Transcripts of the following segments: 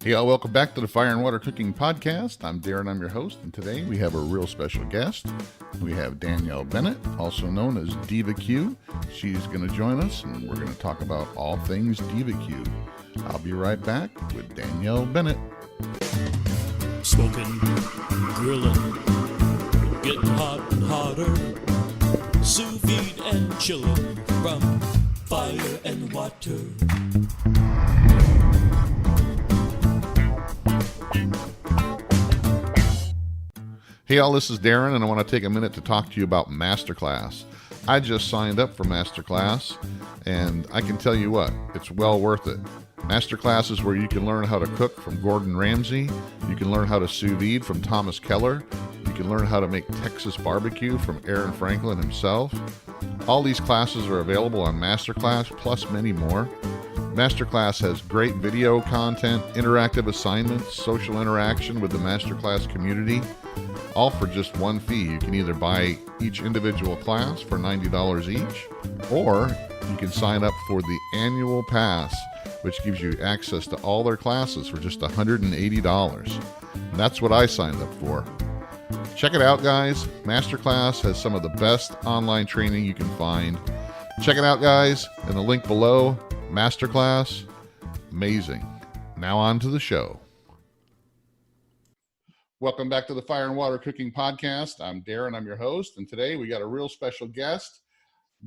Hey, all, welcome back to the Fire and Water Cooking Podcast. I'm Darren, I'm your host, and today we have a real special guest. We have Danielle Bennett, also known as Diva Q. She's going to join us, and we're going to talk about all things Diva Q. I'll be right back with Danielle Bennett. Smoking, grilling, getting hot and hotter, sous vide and chilling from fire and water. Hey, all, this is Darren, and I want to take a minute to talk to you about Masterclass. I just signed up for Masterclass, and I can tell you what, it's well worth it. Masterclass is where you can learn how to cook from Gordon Ramsay, you can learn how to sous vide from Thomas Keller, you can learn how to make Texas barbecue from Aaron Franklin himself. All these classes are available on Masterclass, plus many more. Masterclass has great video content, interactive assignments, social interaction with the Masterclass community, all for just one fee. You can either buy each individual class for $90 each, or you can sign up for the annual pass, which gives you access to all their classes for just $180. And that's what I signed up for. Check it out, guys. Masterclass has some of the best online training you can find. Check it out, guys, in the link below. Masterclass, amazing. Now on to the show. Welcome back to the Fire and Water Cooking Podcast. I'm Darren, I'm your host, and today we got a real special guest,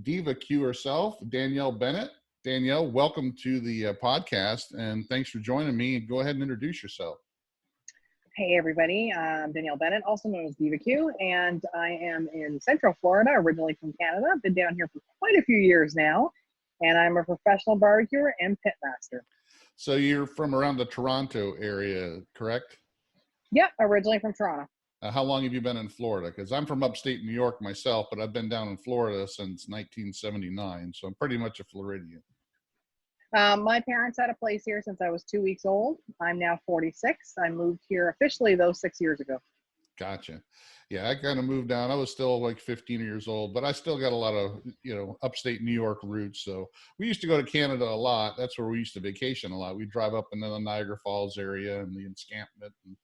Diva Q herself, Danielle Bennett. Danielle, welcome to the podcast, and thanks for joining me. Go ahead and introduce yourself. Hey everybody, I'm Danielle Bennett, also known as Diva Q, and I am in Central Florida, originally from Canada. I've been down here for quite a few years now, and I'm a professional barbecuer and pitmaster. So you're from around the Toronto area, correct? Yeah, originally from Toronto. How long have you been in Florida? Because I'm from upstate New York myself, but I've been down in Florida since 1979, so I'm pretty much a Floridian. My parents had a place here since I was 2 weeks old. I'm now 46. I moved here officially, though, 6 years ago. Gotcha. Yeah, I kind of moved down. I was still like 15 years old, but I still got a lot of, upstate New York roots. So we used to go to Canada a lot. That's where we used to vacation a lot. We'd drive up into the Niagara Falls area and the Escarpment. And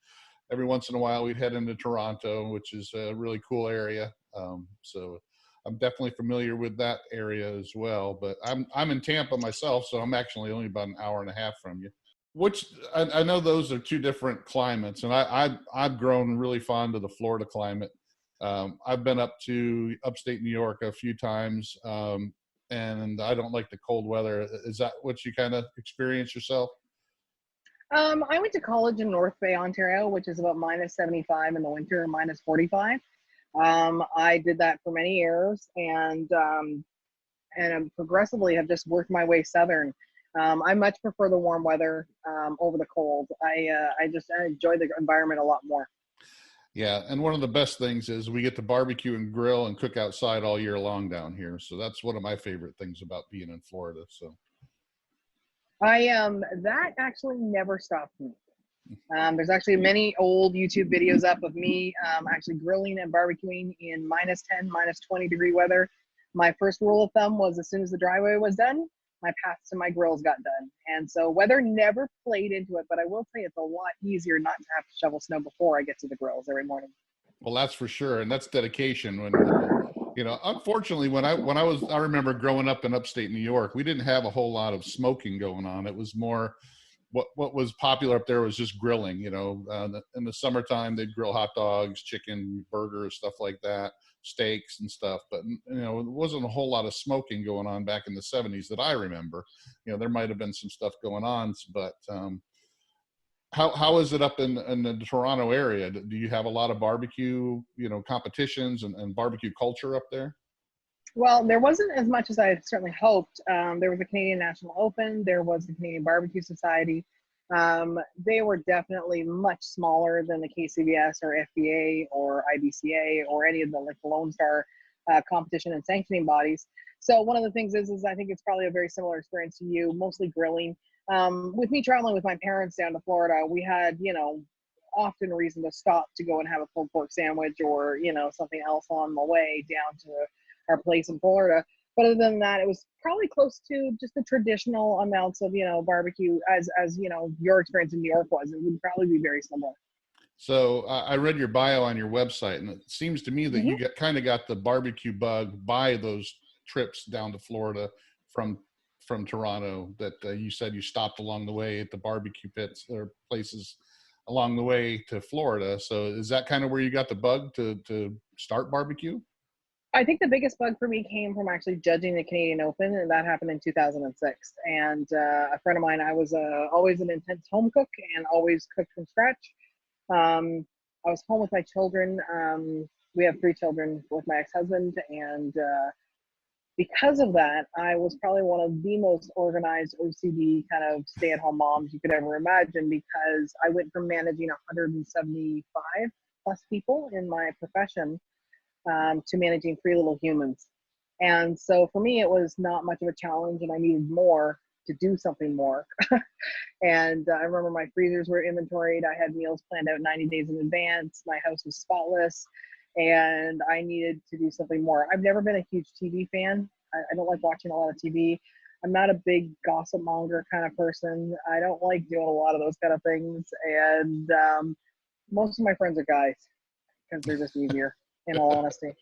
every once in a while, we'd head into Toronto, which is a really cool area. So I'm definitely familiar with that area as well. But I'm in Tampa myself, so I'm actually only about an hour and a half from you. Which I know those are two different climates, and I've grown really fond of the Florida climate. I've been up to upstate New York a few times, and I don't like the cold weather. Is that what you kind of experience yourself? I went to college in North Bay, Ontario, which is about minus 75 in the winter, minus 45. I did that for many years, and progressively have just worked my way southern. I much prefer the warm weather over the cold. I enjoy the environment a lot more. Yeah, and one of the best things is we get to barbecue and grill and cook outside all year long down here. So that's one of my favorite things about being in Florida. So that actually never stopped me. There's actually many old YouTube videos up of me actually grilling and barbecuing in minus 10, minus 20 degree weather. My first rule of thumb was as soon as the driveway was done, my paths to my grills got done. And so weather never played into it, but I will tell you it's a lot easier not to have to shovel snow before I get to the grills every morning. Well, that's for sure. And that's dedication. When, unfortunately, I remember growing up in upstate New York, we didn't have a whole lot of smoking going on. It was more, what was popular up there was just grilling. In the summertime, they'd grill hot dogs, chicken, burgers, stuff like that, steaks and stuff. But, it wasn't a whole lot of smoking going on back in the 70s that I remember. There might have been some stuff going on, but how is it up in the Toronto area? Do you have a lot of barbecue, competitions and barbecue culture up there? Well, there wasn't as much as I certainly hoped. There was a Canadian National Open. There was the Canadian Barbecue Society. They were definitely much smaller than the KCBS or FBA or IBCA or any of the Lone Star competition and sanctioning bodies. So one of the things is I think it's probably a very similar experience to you, mostly grilling. With me traveling with my parents down to Florida, we had, often reason to stop to go and have a pulled pork sandwich or, something else on the way down to our place in Florida. But other than that, it was probably close to just the traditional amounts of, barbecue as your experience in New York was. It would probably be very similar. So I read your bio on your website, and it seems to me that Hmm. you kind of got the barbecue bug by those trips down to Florida from Toronto. That you said you stopped along the way at the barbecue pits or places along the way to Florida. So is that kind of where you got the bug to start barbecue? I think the biggest bug for me came from actually judging the Canadian Open, and that happened in 2006. And a friend of mine, I was always an intense home cook and always cooked from scratch. I was home with my children. We have 3 children with my ex-husband, and because of that, I was probably one of the most organized OCD kind of stay-at-home moms you could ever imagine, because I went from managing 175 plus people in my profession to managing 3 little humans. And so for me, it was not much of a challenge, and I needed more to do something more. And I remember my freezers were inventoried. I had meals planned out 90 days in advance. My house was spotless, and I needed to do something more. I've never been a huge TV fan. I don't like watching a lot of TV. I'm not a big gossip monger kind of person. I don't like doing a lot of those kind of things. And most of my friends are guys because they're just easier, in all honesty.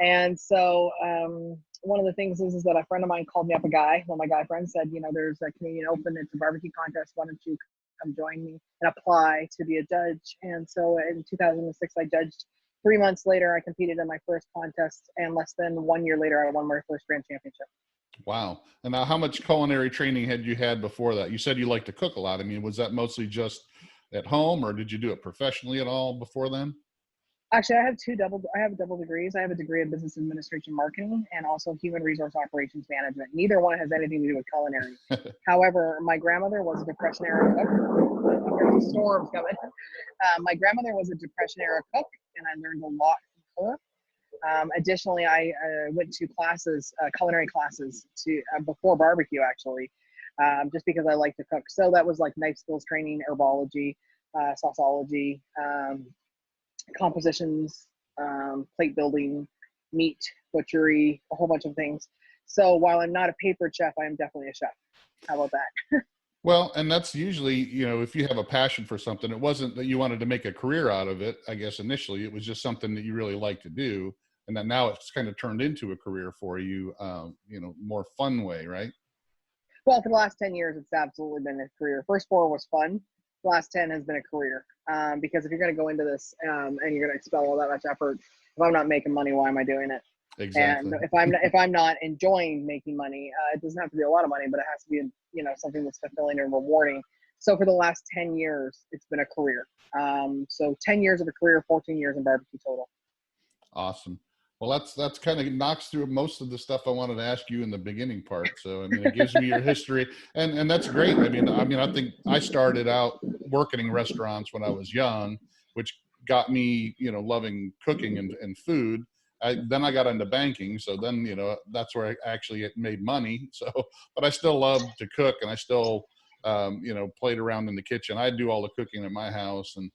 And so one of the things is that a friend of mine called me up, one of my guy friends said, there's a Canadian Open, it's a barbecue contest. Why don't you come join me and apply to be a judge? And so in 2006, I judged. 3 months later, I competed in my first contest, and less than 1 year later, I won my first grand championship. Wow. And now, how much culinary training had you had before that? You said you like to cook a lot. I mean, was that mostly just at home, or did you do it professionally at all before then? Actually, I have double degrees. I have a degree in business administration marketing and also human resource operations management. Neither one has anything to do with culinary. However, my grandmother was a Depression era cook. There's a storm coming. My grandmother was a Depression era cook, and I learned a lot from her. Additionally, I went to classes, culinary classes, before barbecue, actually, just because I like to cook. So that was like knife skills training, herbology, sauceology, compositions, plate building, meat, butchery, a whole bunch of things. So while I'm not a paper chef, I am definitely a chef. How about that? Well, and that's usually, if you have a passion for something, it wasn't that you wanted to make a career out of it. I guess initially it was just something that you really like to do. And then now it's kind of turned into a career for you, more fun way, right? Well, for the last 10 years, it's absolutely been a career. First 4 was fun. The last 10 has been a career. Because if you're going to go into this and you're going to expel all that much effort, if I'm not making money, why am I doing it? Exactly. And if I'm not enjoying making money, it doesn't have to be a lot of money, but it has to be something that's fulfilling and rewarding. So for the last 10 years, it's been a career. So 10 years of a career, 14 years in barbecue total. Awesome. Well, that's kind of knocks through most of the stuff I wanted to ask you in the beginning part. So, I mean, it gives me your history, and that's great. I think I started out working in restaurants when I was young, which got me, loving cooking and food. Then I got into banking. So then, that's where I actually made money. So, but I still loved to cook, and I still, played around in the kitchen. I do all the cooking at my house, and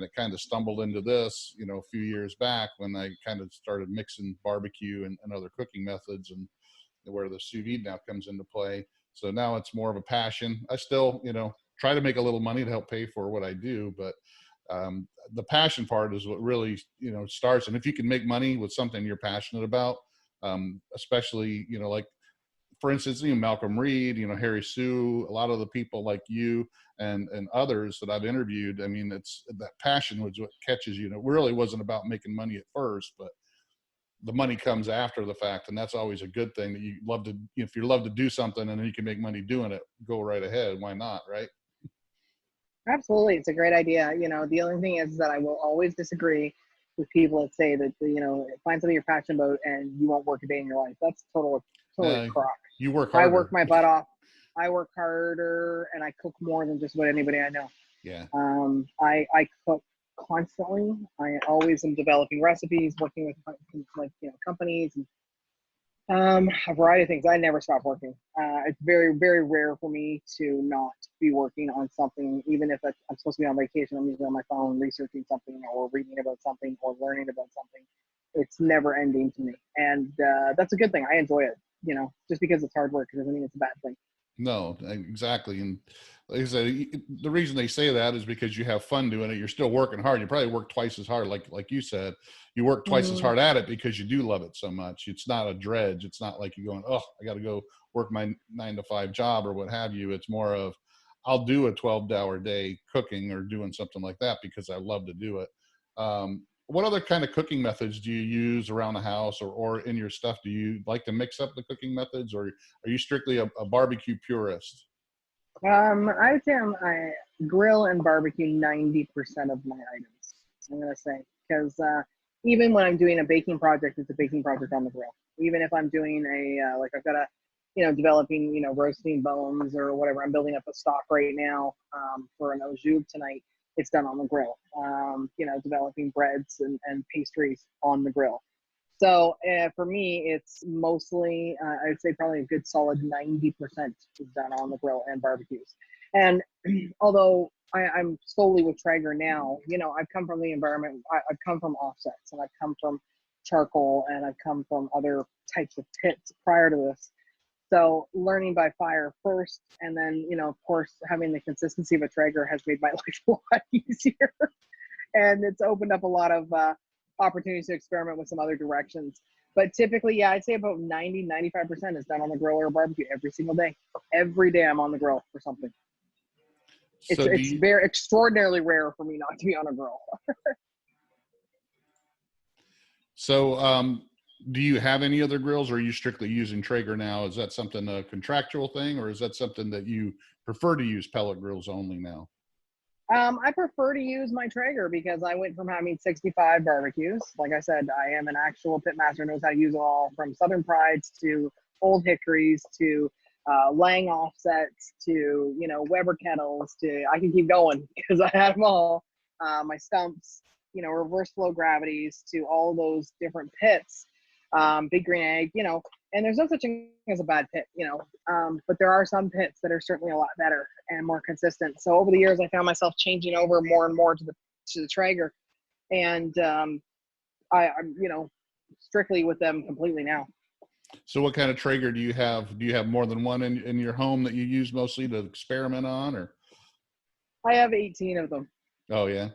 it kind of stumbled into this, a few years back when I kind of started mixing barbecue and other cooking methods, and where the sous vide now comes into play. So now it's more of a passion. I still, try to make a little money to help pay for what I do, but the passion part is what really, starts. And if you can make money with something you're passionate about, especially, like, for instance, Malcolm Reed, Harry Sue, a lot of the people like you and others that I've interviewed. I mean, it's that passion was what catches you. And it really wasn't about making money at first, but the money comes after the fact. And that's always a good thing, that you love to, if you love to do something and then you can make money doing it, go right ahead. Why not? Right. Absolutely. It's a great idea. The only thing is that I will always disagree with people that say that, find something you're passionate about and you won't work a day in your life. That's totally crock. You work I harder. work my butt off. I work harder, and I cook more than just about anybody I know. Yeah. I cook constantly. I always am developing recipes, working with companies, and a variety of things. I never stop working. It's very, very rare for me to not be working on something, even if I'm supposed to be on vacation. I'm usually on my phone researching something or reading about something or learning about something. It's never ending to me, and that's a good thing. I enjoy it. just because it's hard work doesn't mean it's a bad thing. No, exactly. And like I said, the reason they say that is because you have fun doing it. You're still working hard. You probably work twice as hard. Like you said, you work twice as hard at it because you do love it so much. It's not a dredge. It's not like you're going, oh, I got to go work my 9-to-5 job or what have you. It's more of, I'll do a 12-hour day cooking or doing something like that because I love to do it. What other kind of cooking methods do you use around the house or in your stuff? Do you like to mix up the cooking methods, or are you strictly a barbecue purist? I would say I grill and barbecue 90% of my items, I'm going to say, because even when I'm doing a baking project, it's a baking project on the grill. Even if I'm doing like I've got developing, roasting bones or whatever, I'm building up a stock right now for an au jus tonight. It's done on the grill, developing breads and pastries on the grill. So for me, it's mostly, I'd say probably a good solid 90% is done on the grill and barbecues. And although I'm solely with Traeger now, I've come from the environment, I've come from offsets, and I've come from charcoal, and I've come from other types of pits prior to this. So learning by fire first, and then, of course, having the consistency of a Traeger has made my life a lot easier. And it's opened up a lot of opportunities to experiment with some other directions. But typically, yeah, I'd say about 90-95% is done on the grill or barbecue every single day. Every day I'm on the grill for something. So It's very extraordinarily rare for me not to be on a grill. So do you have any other grills, or are you strictly using Traeger now? Is that something a contractual thing, or is that something that you prefer to use pellet grills only now? I prefer to use my Traeger because I went from having 65 barbecues. Like I said, I am an actual pit master, knows how to use them all, from Southern Prides to Old Hickories to Lang offsets to, Weber kettles to, I can keep going because I had them all. My stumps, reverse flow gravities to all those different pits. Big green egg, and there's no such thing as a bad pit, but there are some pits that are certainly a lot better and more consistent. So over the years, I found myself changing over more and more to the Traeger, and I'm strictly with them completely now. So what kind of Traeger do you have? Do you have more than one in your home that you use mostly to experiment on, or? I have 18 of them. Oh yeah.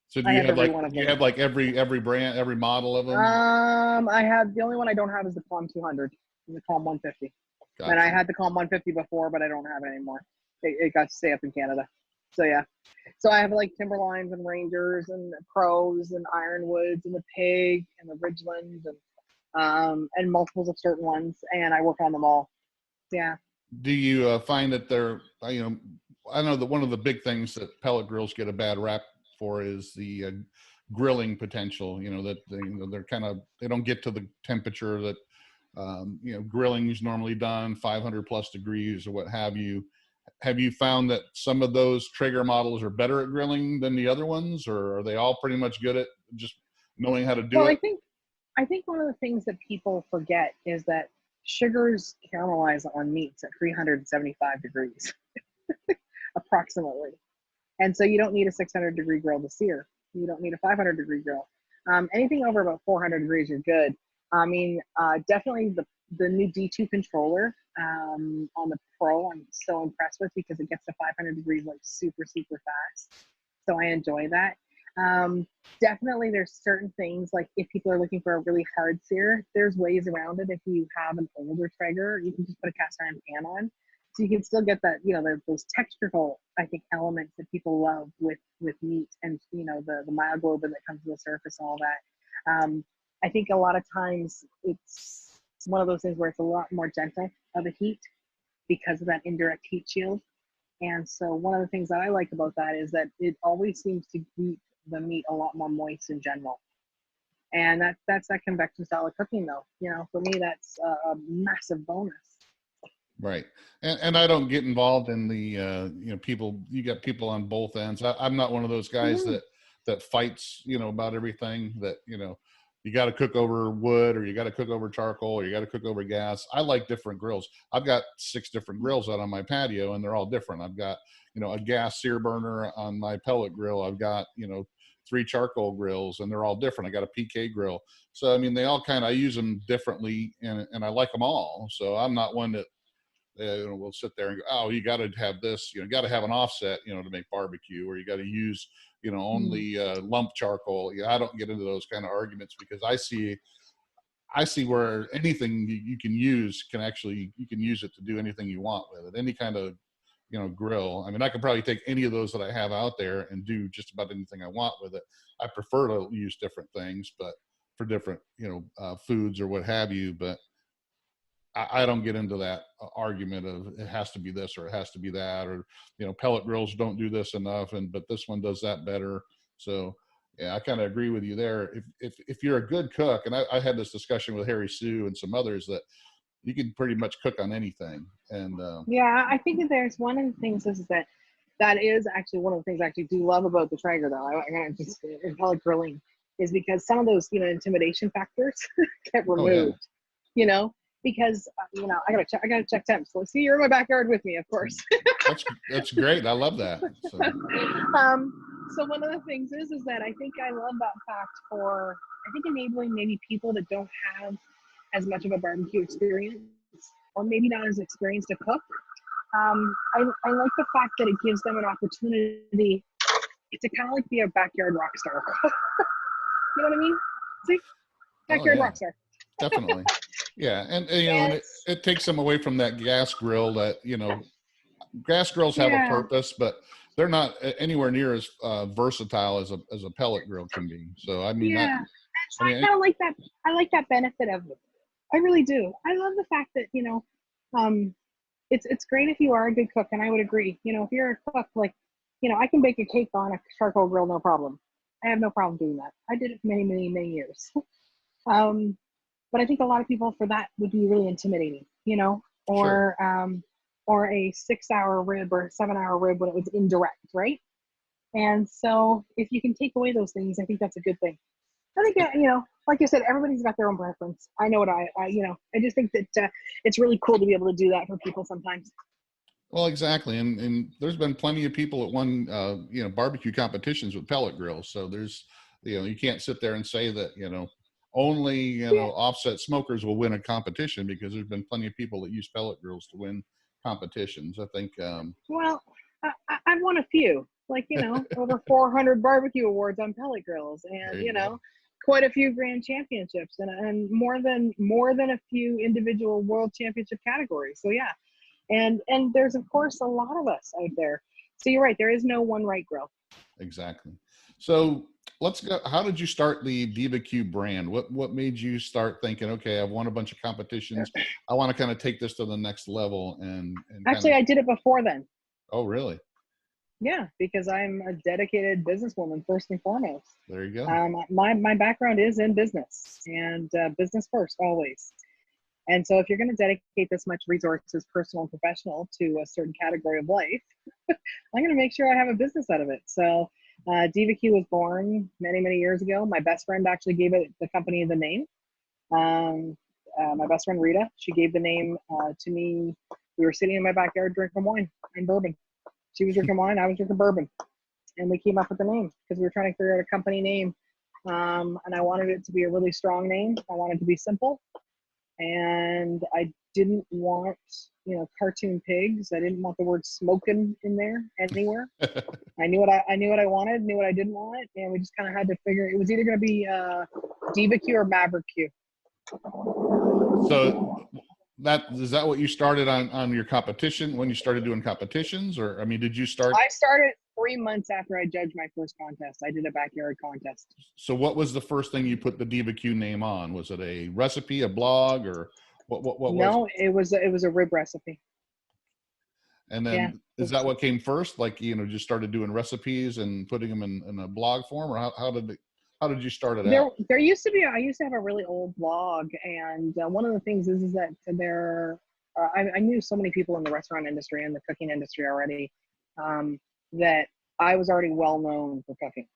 So do I you have have every like, one of do you them. have like every brand, every model of them? I have, the only one I don't have is the Calm 200 and the Calm 150. Gotcha. And I had the Calm 150 before, but I don't have it anymore. It got to stay up in Canada. So yeah. So I have like Timberlines and Rangers and Pros and Ironwoods and the Pig and the Ridgeland and multiples of certain ones, and I work on them all. Yeah. Do you find that they're, I know that one of the big things that pellet grills get a bad rap for is the grilling potential, that they're kind of, they don't get to the temperature that, grilling is normally done 500 plus degrees or what have you. Have you found that some of those Traeger models are better at grilling than the other ones, or are they all pretty much good at just knowing how to do it? I think one of the things that people forget is that sugars caramelize on meats at 375 degrees, approximately. And so you don't need a 600 degree grill to sear. You don't need a 500 degree grill. Anything over about 400 degrees, you're good. I mean, definitely the new D2 controller on the Pro, I'm so impressed with because it gets to 500 degrees like super, super fast. So I enjoy that. Definitely there's certain things, like if people are looking for a really hard sear, there's ways around it. If you have an older Traeger, you can just put a cast iron pan on. So you can still get that, those textural, I think, elements that people love with meat, and, the myoglobin that comes to the surface and all that. I think a lot of times it's one of those things where it's a lot more gentle of a heat because of that indirect heat shield. And so one of the things that I like about that is that it always seems to keep the meat a lot more moist in general. And that's that convection style of cooking, though. For me, that's a massive bonus. Right. And I don't get involved in the, people, you got people on both ends. I'm not one of those guys that fights, about everything that, you got to cook over wood, or you got to cook over charcoal, or you got to cook over gas. I like different grills. I've got 6 different grills out on my patio, and they're all different. I've got, a gas sear burner on my pellet grill. I've got, 3 charcoal grills, and they're all different. I got a PK grill. So, I mean, they all I use them differently, and I like them all. So I'm not one that, will sit there and go, oh, you got to have this, got to have an offset, to make barbecue, or you got to use, only lump charcoal. I don't get into those kind of arguments, because I see where anything you can use you can use it to do anything you want with it. Any kind of, grill. I mean, I could probably take any of those that I have out there and do just about anything I want with it. I prefer to use different things, but for different, foods or what have you. But I don't get into that argument of it has to be this or it has to be that, or, pellet grills don't do this enough, but this one does that better. So yeah, I kind of agree with you there. If you're a good cook, and I had this discussion with Harry Sue and some others, that you can pretty much cook on anything. And yeah, I think that there's one of the things is that is actually one of the things I actually do love about the Traeger, though. I gotta just in pellet grilling, is because some of those, intimidation factors get removed. Because I gotta check temps. So see, you're in my backyard with me, of course. That's great. I love that. So. So one of the things is that I think I love that fact for, I think, enabling maybe people that don't have as much of a barbecue experience, or maybe not as experienced to cook. I like the fact that it gives them an opportunity to kind of like be a backyard rock star. You know what I mean? See, backyard rock star. Definitely. Yeah, and and it takes them away from that gas grill that, gas grills have a purpose, but they're not anywhere near as versatile as a pellet grill can be. So I mean, I kind of like that. I like that benefit of it. I really do. I love the fact that it's great if you are a good cook, and I would agree. If you're a cook, like, I can bake a cake on a charcoal grill, no problem. I have no problem doing that. I did it for many, many, many years. But I think a lot of people, for that, would be really intimidating, or sure. Or a 6-hour rib or 7-hour rib when it was indirect, right? And so if you can take away those things, I think that's a good thing. I think, like you said, everybody's got their own preference. I know what I just think that it's really cool to be able to do that for people sometimes. Well, exactly. And there's been plenty of people that won, barbecue competitions with pellet grills. So there's, you can't sit there and say that, only, offset smokers will win a competition, because there's been plenty of people that use pellet grills to win competitions. I think. Well, I've won a few, like, over 400 barbecue awards on pellet grills, and, quite a few grand championships, and more than a few individual world championship categories. So yeah. And there's, of course, a lot of us out there. So you're right. There is no one right grill. Exactly. So let's go. How did you start the Diva Q brand? What made you start thinking, okay, I've won a bunch of competitions, I want to kind of take this to the next level? And actually, I did it before then. Oh, really? Yeah, because I'm a dedicated businesswoman first and foremost. There you go. My background is in business, and business first always. And so if you're going to dedicate this much resources, personal and professional, to a certain category of life, I'm going to make sure I have a business out of it. So Diva Q was born many, many years ago. My best friend actually gave the company the name. My best friend Rita, she gave the name to me. We were sitting in my backyard drinking wine and bourbon. She was drinking wine, I was drinking bourbon. And we came up with the name because we were trying to figure out a company name. And I wanted it to be a really strong name. I wanted it to be simple. And I didn't want, cartoon pigs. I didn't want the word smoking in there anywhere. I knew what I wanted, knew what I didn't want, and we just kind of had to figure it was either going to be Diva Q or Maverick Q. So is that what you started on your competition, when you started doing competitions? Or, I mean, did you start? I started 3 months after I judged my first contest. I did a backyard contest. So what was the first thing you put the Diva Q name on? Was it a recipe, a blog, or what No, it was a rib recipe. And then is that what came first? Like, just started doing recipes and putting them in a blog form, or how did you start it out? There used to be, I used to have a really old blog, and one of the things is that I knew so many people in the restaurant industry and the cooking industry already, that I was already well known for cooking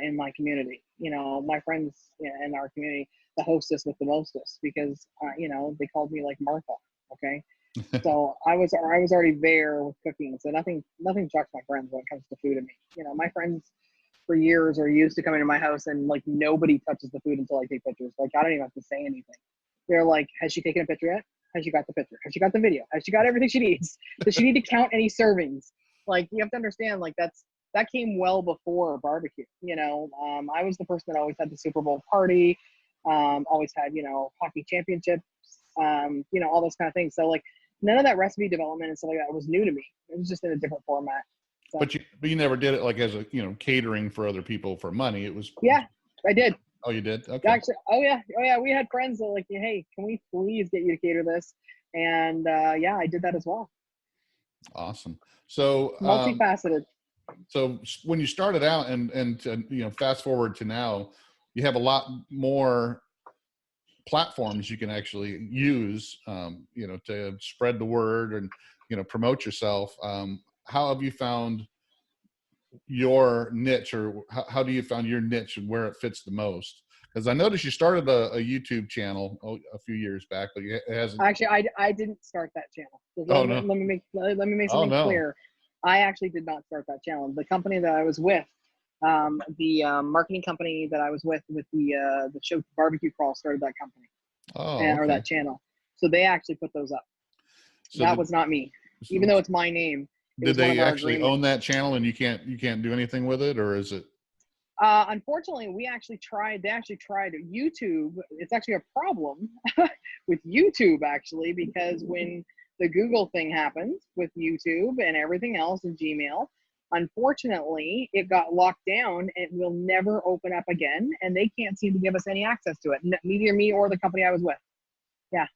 in my community. My friends in our community, the hostess with the mostest, because they called me like Martha. Okay. So I was already there with cooking. So nothing shocks my friends when it comes to food and me. My friends for years are used to coming to my house and like nobody touches the food until I take pictures. Like I don't even have to say anything. They're like, has she taken a picture yet? Has she got the picture? Has she got the video? Has she got everything she needs? Does she need to count any servings? Like you have to understand, like that came well before barbecue. You know, I was the person that always had the Super Bowl party, always had, you know, hockey championships, you know, all those kind of things. So like none of that recipe development and stuff like that was new to me. It was just in a different format. So. But you never did it like as a, you know, catering for other people for money. It was. Yeah, I did. Oh, you did? Okay. Actually, oh yeah. We had friends that were like, hey, can we please get you to cater this? And yeah, I did that as well. Awesome. So multifaceted. So when you started out and you know, fast forward to now, you have a lot more platforms you can actually use, you know, to spread the word and, you know, promote yourself. How have you found your niche, or how do you found your niche and where it fits the most? Because I noticed you started a YouTube channel a few years back, but it hasn't. Actually, I didn't start that channel. Let me make something clear. I actually did not start that channel. The company that I was with, the marketing company that I was with the show Barbecue Crawl, started that company, or that channel. So they actually put those up. So that was not me, even though it's my name. Did they actually own that channel and you can't do anything with it, or is it? Unfortunately, they actually tried YouTube. It's actually a problem with YouTube, actually, because when the Google thing happened with YouTube and everything else in Gmail, unfortunately, it got locked down and will never open up again. And they can't seem to give us any access to it, neither me or the company I was with. Yeah.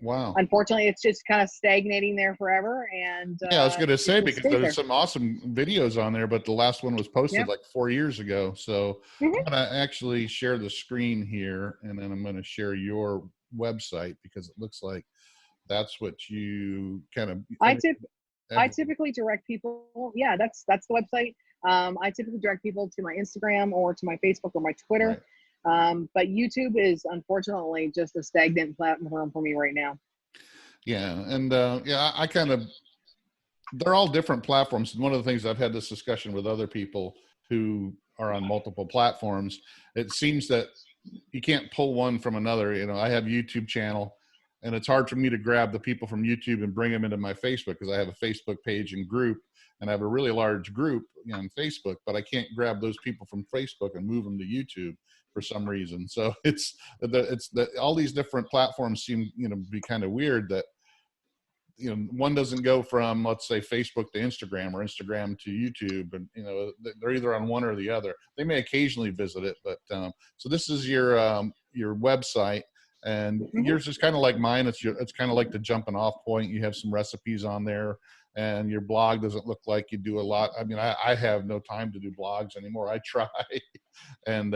Wow. Unfortunately, it's just kind of stagnating there forever. And yeah, I was going to say, because there's some awesome videos on there, but the last one was posted like 4 years ago. So I'm going to actually share the screen here, and then I'm going to share your website, because it looks like that's what you kind of. I typically direct people. Yeah, that's the website. I typically direct people to my Instagram or to my Facebook or my Twitter. Right. But YouTube is unfortunately just a stagnant platform for me right now. Yeah. And yeah, I kind of, they're all different platforms. And one of the things I've had this discussion with other people who are on multiple platforms, it seems that you can't pull one from another. You know, I have a YouTube channel, and it's hard for me to grab the people from YouTube and bring them into my Facebook, because I have a Facebook page and group, and I have a really large group, you know, on Facebook, but I can't grab those people from Facebook and move them to YouTube for some reason. So it's all these different platforms seem, you know, be kind of weird that, you know, one doesn't go from, let's say, Facebook to Instagram or Instagram to YouTube, and, you know, they're either on one or the other. They may occasionally visit it, but so this is your website, and yours is kind of like mine. It's kind of like the jumping off point. You have some recipes on there, and your blog doesn't look like you do a lot. I mean, I have no time to do blogs anymore. I try, and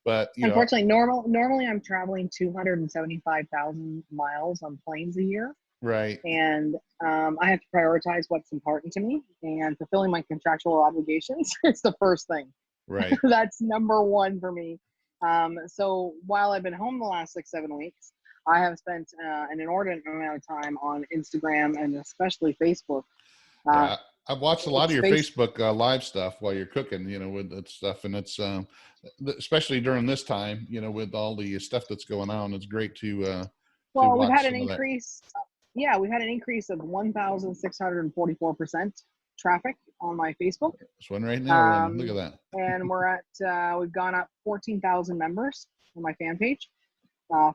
but you unfortunately, normally I'm traveling 275,000 miles on planes a year. Right. And I have to prioritize what's important to me, and fulfilling my contractual obligations is the first thing. Right. That's number one for me. So while I've been home the last 6-7 weeks, I have spent an inordinate amount of time on Instagram and especially Facebook. Yeah, I've watched a lot of your Facebook live stuff while you're cooking, you know, with that stuff. And it's especially during this time, you know, with all the stuff that's going on, it's great to well, we've had an increase. Yeah, we've had an increase of 1,644% traffic on my Facebook. This one right now. Look at that. And we've gone up 14,000 members on my fan page,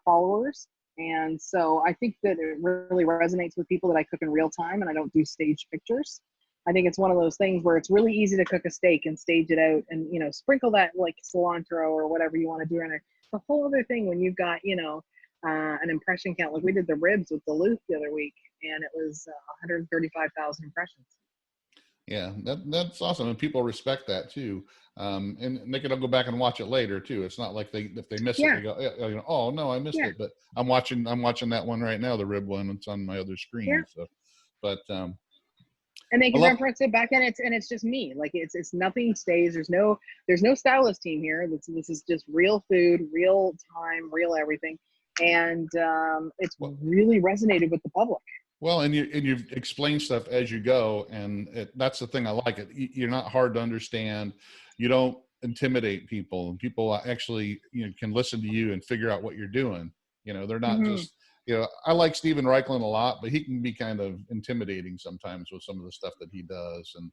followers. And so I think that it really resonates with people that I cook in real time and I don't do staged pictures. I think it's one of those things where it's really easy to cook a steak and stage it out and, you know, sprinkle that like cilantro or whatever you want to do in it. It's a whole other thing when you've got, you know, an impression count. Like we did the ribs with Duluth the other week, and it was 135,000 impressions. Yeah, that's awesome, and people respect that too. And they can go back and watch it later too. It's not like if they miss it, they go, you know, oh no, I missed it. But I'm watching that one right now, the rib one. It's on my other screen. Yeah. So, but and they can reference it back in. It's just me. Like it's nothing stays. There's no stylist team here. This is just real food, real time, real everything. And it's really resonated with the public. Well, and you've explained stuff as you go, and that's the thing I like. You're not hard to understand. You don't intimidate people, and people actually, can listen to you and figure out what you're doing. They're not just, I like Steven Reichland a lot, but he can be kind of intimidating sometimes with some of the stuff that he does. And,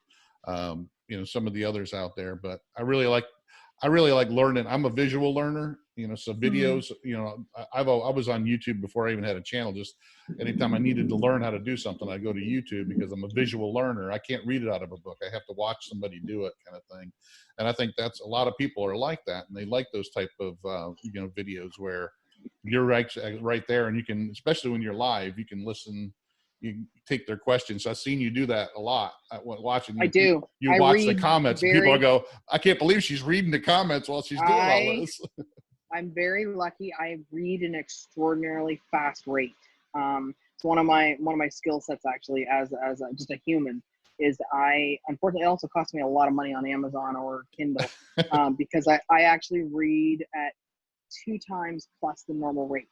some of the others out there, but I really like learning. I'm a visual learner, so videos, I was on YouTube before I even had a channel. Just anytime I needed to learn how to do something, I go to YouTube because I'm a visual learner. I can't read it out of a book. I have to watch somebody do it, kind of thing. And I think that's a lot of people are like that. And they like those type of, videos where you're right there. And you can, especially when you're live, you can listen, you can take their questions. So I've seen you do that a lot. Watching you, I do. You watch the comments, and people go, I can't believe she's reading the comments while she's doing all this. I'm very lucky. I read an extraordinarily fast rate. It's one of my skill sets, actually, as just a human, is unfortunately, it also costs me a lot of money on Amazon or Kindle, because I actually read at 2 times plus the normal rate.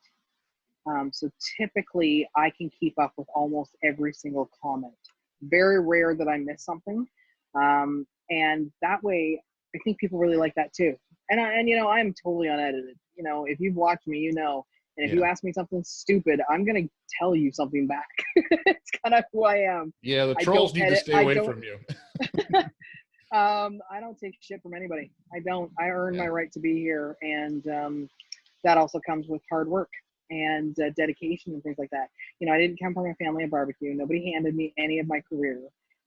So typically I can keep up with almost every single comment. Very rare that I miss something. And that way, I think people really like that too. And I'm totally unedited. If you've watched me, and if you ask me something stupid, I'm going to tell you something back. It's kind of who I am. Yeah. The trolls need to stay away from you. I don't take shit from anybody. I don't. I earn my right to be here. And that also comes with hard work and dedication and things like that. I didn't come from a family of barbecue. Nobody handed me any of my career.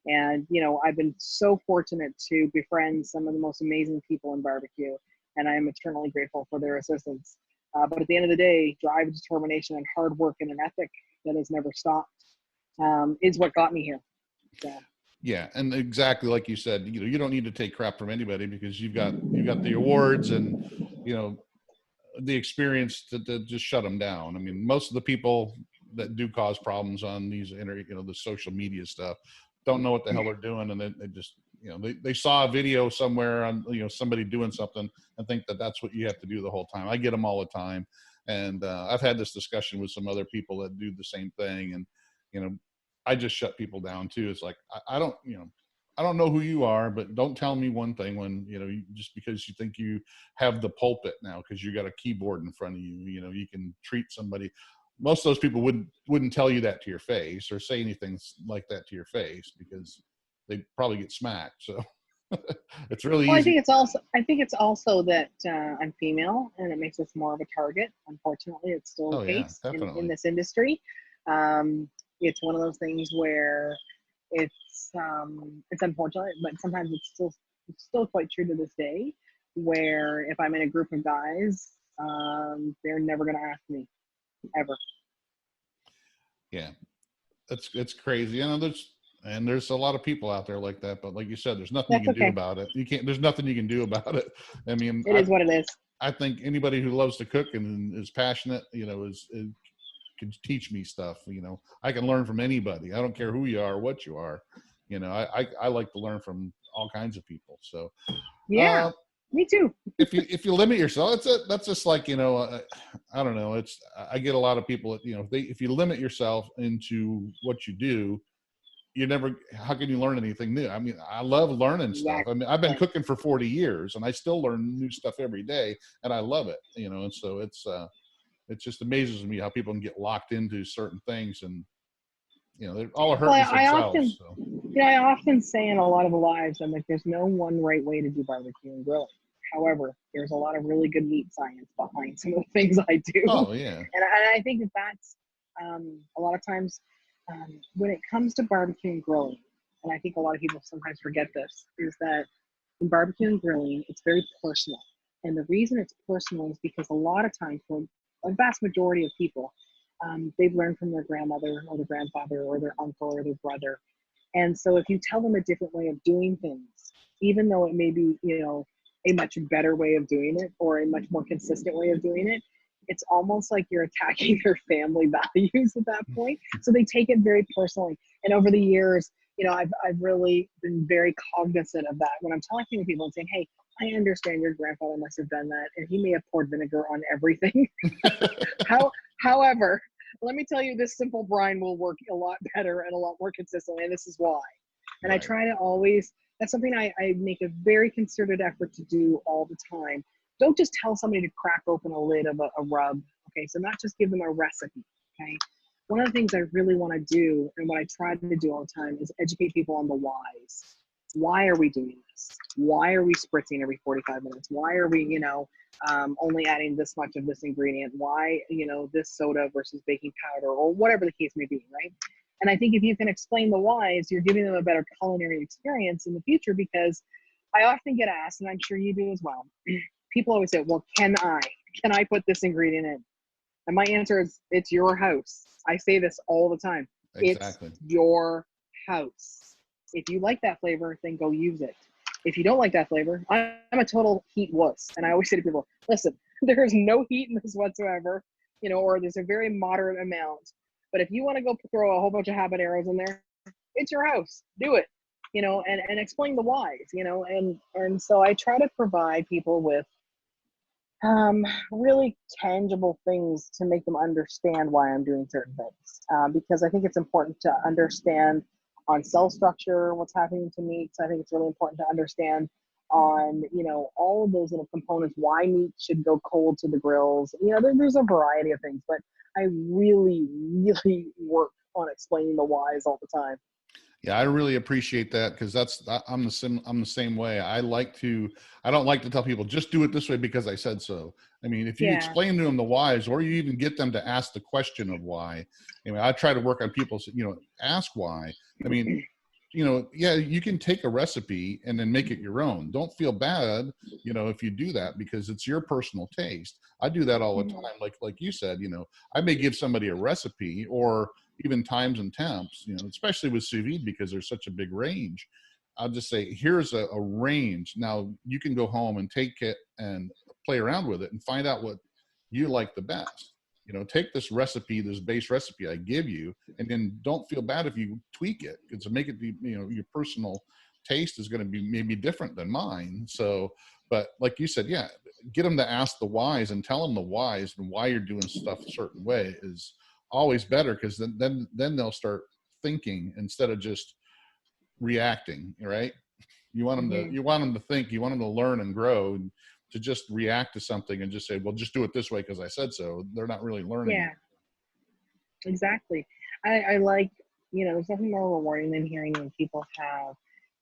And, I've been so fortunate to befriend some of the most amazing people in barbecue. And I am eternally grateful for their assistance. But at the end of the day, drive, determination, and hard work and an ethic that has never stopped is what got me here. So. Yeah, and exactly like you said, you don't need to take crap from anybody because you've got the awards and the experience to just shut them down. I mean, most of the people that do cause problems on these the social media stuff don't know what the hell they're doing, and they just they saw a video somewhere on somebody doing something and think that that's what you have to do the whole time. I get them all the time, and I've had this discussion with some other people that do the same thing, and I just shut people down too. It's like I don't know who you are, but don't tell me one thing when just because you think you have the pulpit now because you got a keyboard in front of you. You can treat somebody. Most of those people wouldn't tell you that to your face or say anything like that to your face because they probably get smacked. So it's really easy. I think it's also that I'm female and it makes us more of a target. Unfortunately, it's still the case in this industry. It's one of those things where it's unfortunate, but sometimes it's still quite true to this day, where if I'm in a group of guys, they're never going to ask me ever. Yeah, it's crazy. There's a lot of people out there like that, but like you said, there's nothing you can do about it. There's nothing you can do about it. I mean, it is what it is. I think anybody who loves to cook and is passionate, can teach me stuff. I can learn from anybody. I don't care who you are or what you are. I like to learn from all kinds of people. So me too. if you limit yourself, that's just like I don't know. I get a lot of people that if you limit yourself into what you do, how can you learn anything new? I mean, I love learning stuff. I mean, I've been cooking for 40 years and I still learn new stuff every day and I love it, and so it just amazes me how people can get locked into certain things and, they're all hurting themselves. I often say in a lot of the lives, I'm like, there's no one right way to do barbecue and grilling. However, there's a lot of really good meat science behind some of the things I do. Oh, yeah. And I think that's a lot of times when it comes to barbecue and grilling, and I think a lot of people sometimes forget this, is that in barbecue and grilling, it's very personal. And the reason it's personal is because a lot of times for a vast majority of people, they've learned from their grandmother or their grandfather or their uncle or their brother. And so if you tell them a different way of doing things, even though it may be, a much better way of doing it or a much more consistent way of doing it, it's almost like you're attacking their family values at that point. So they take it very personally. And over the years, I've really been very cognizant of that when I'm talking to people and saying, hey, I understand your grandfather must have done that and he may have poured vinegar on everything. However, let me tell you, this simple brine will work a lot better and a lot more consistently, and this is why. And I try to always That's something I make a very concerted effort to do all the time. Don't just tell somebody to crack open a lid of a rub. Okay, so not just give them a recipe. Okay, one of the things I really want to do, and what I try to do all the time, is educate people on the whys. Why are we doing this? Why are we spritzing every 45 minutes? Why are we, only adding this much of this ingredient? Why, this soda versus baking powder, or whatever the case may be, right? And I think if you can explain the whys, you're giving them a better culinary experience in the future, because I often get asked, and I'm sure you do as well, people always say, well, can I put this ingredient in? And my answer is, it's your house. I say this all the time. Exactly. It's your house. If you like that flavor, then go use it. If you don't like that flavor, I'm a total heat wuss. And I always say to people, listen, there's no heat in this whatsoever, or there's a very moderate amount. But if you want to go throw a whole bunch of habaneros in there, it's your house. Do it, and explain the whys, and so I try to provide people with really tangible things to make them understand why I'm doing certain things. Because I think it's important to understand on cell structure what's happening to meats. I think it's really important to understand on, all of those little components, why meat should go cold to the grills. There's a variety of things, but I really, really work on explaining the whys all the time. Yeah, I really appreciate that, because I'm the same way. I don't like to tell people just do it this way because I said so. I mean, if you explain to them the whys, or you even get them to ask the question of why. I try to work on people, ask why. I mean, yeah, you can take a recipe and then make it your own. Don't feel bad, if you do that, because it's your personal taste. I do that all the time. Like you said, I may give somebody a recipe, or even times and temps, especially with sous vide, because there's such a big range. I'll just say, here's a range. Now you can go home and take it and play around with it and find out what you like the best. Take this recipe, this base recipe I give you, and then don't feel bad if you tweak it, because to make it be, your personal taste is going to be maybe different than mine. So, but like you said, yeah, get them to ask the whys and tell them the whys and why you're doing stuff a certain way is always better, because then they'll start thinking instead of just reacting. Right? You want them to think. You want them to learn and grow. And to just react to something and just say, well, just do it this way because I said so, they're not really learning. Yeah, exactly. I like, there's nothing more rewarding than hearing when people have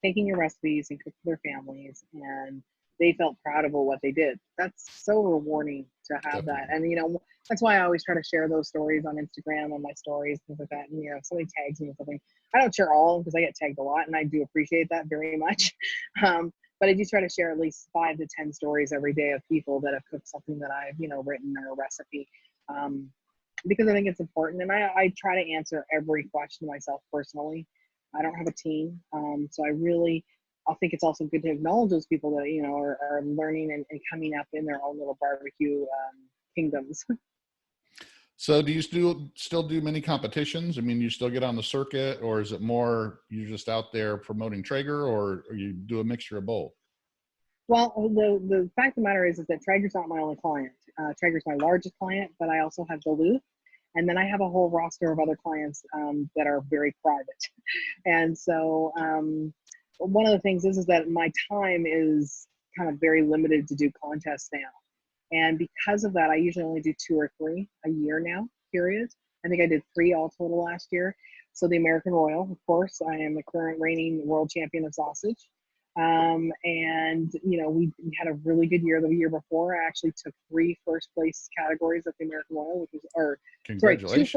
taken your recipes and cooked for their families, and they felt proud of what they did. That's so rewarding to have Definitely. that. And, that's why I always try to share those stories on Instagram, on my stories, things like that. And, if somebody tags me with something, I don't share all of them because I get tagged a lot, and I do appreciate that very much. But I do try to share at least 5 to 10 stories every day of people that have cooked something that I've, written, or a recipe, because I think it's important. And I try to answer every question myself personally. I don't have a team. So I think it's also good to acknowledge those people that, are learning and coming up in their own little barbecue kingdoms. So do you still do many competitions? I mean, you still get on the circuit, or is it more you're just out there promoting Traeger, or you do a mixture of both? Well, the fact of the matter is that Traeger's not my only client. Traeger's my largest client, but I also have Duluth. And then I have a whole roster of other clients that are very private. And so one of the things is that my time is kind of very limited to do contests now. And because of that, I usually only do 2 or 3 a year now, period. I think I did 3 all total last year. So the American Royal, of course, I am the current reigning world champion of sausage. And, we had a really good year the year before. I actually took 3 first place categories at the American Royal, which was, Congratulations.